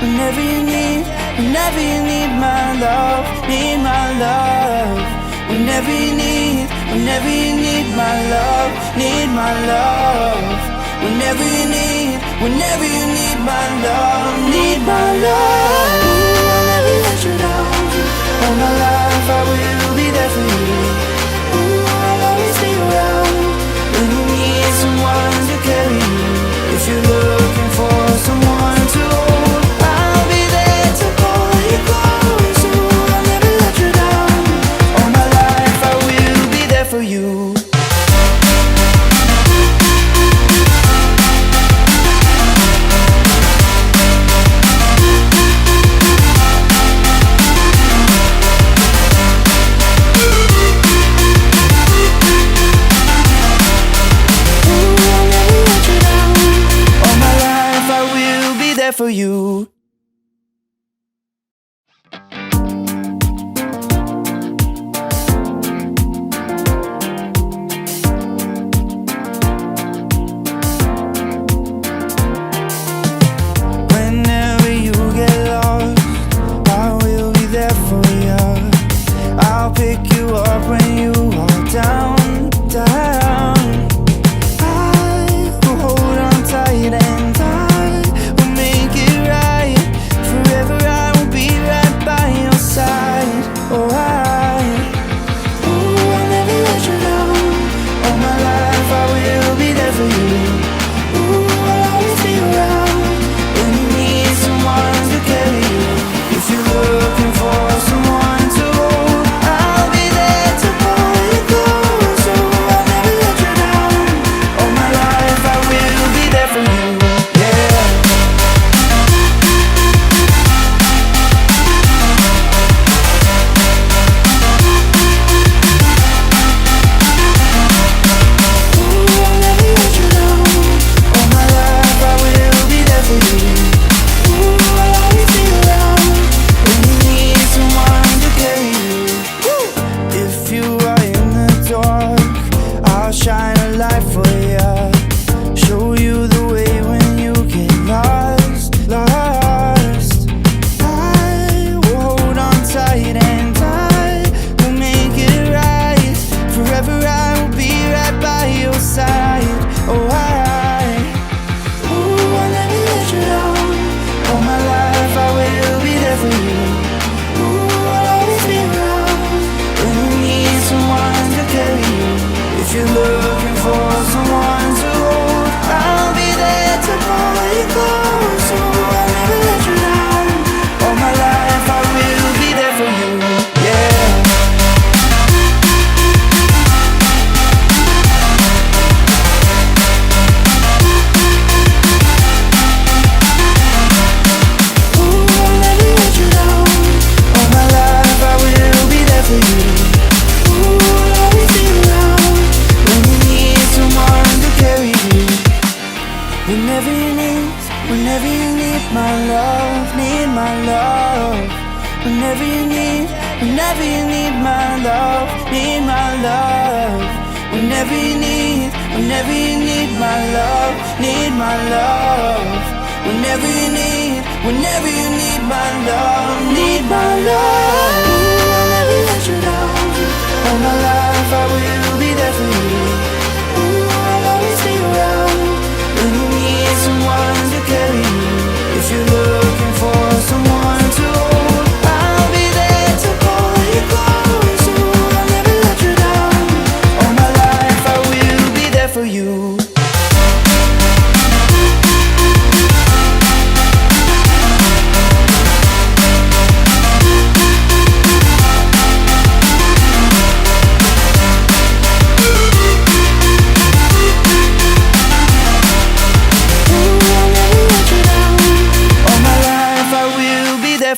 whenever you need my love, need my love. Whenever you need my love, need my love. Whenever you need my love, need my love. Ooh, I'll never let you down. All my life I will be there for you. Ooh, I'll always be around when you need someone to carry you. If you're looking for someone to hold, I'll be there to pull you close. Ooh, I'll never let you down. All my life I will be there for you. For you. Whenever you get lost, I will be there for you. I'll pick you up when you are down, down. I will hold on tight and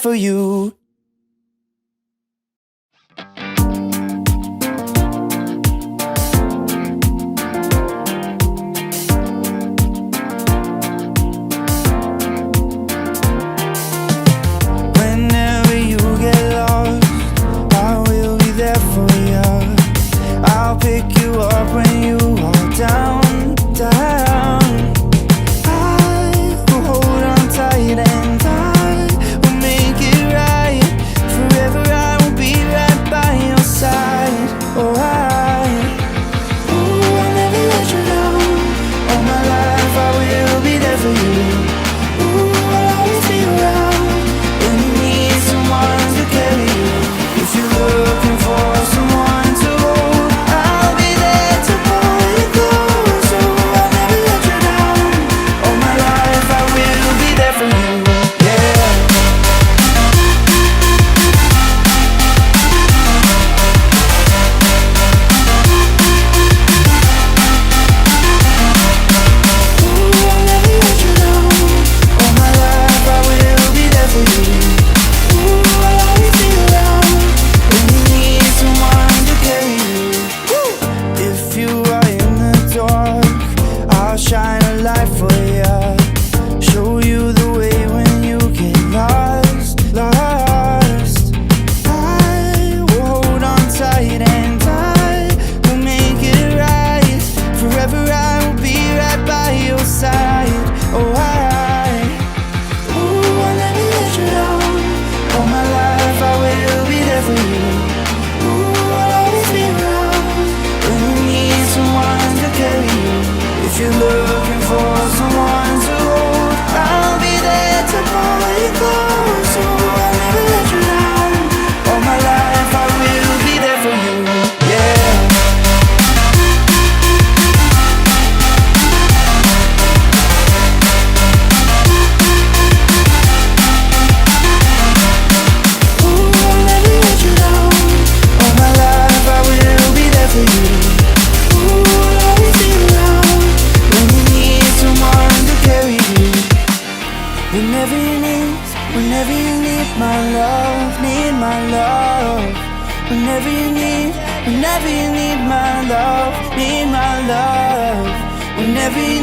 for you. Whenever you get lost, I will be there for you. I'll pick you up when you are down, down. I will hold on tight and tight. knees, whenever you need my love, need my love. Whenever you need my love, need my love. Whenever you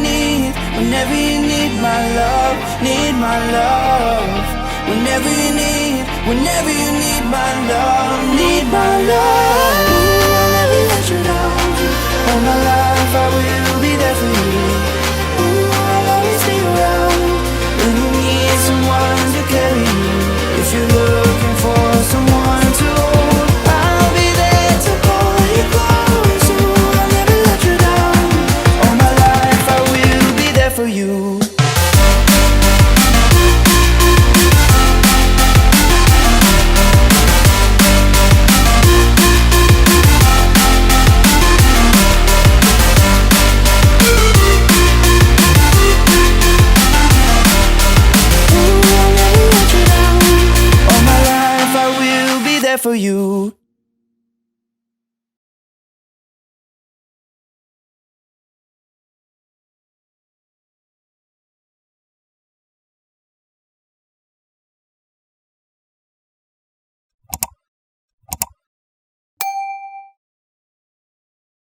need my love, need my love. Whenever you need my love, need my love. I'll never let you down. All my life I will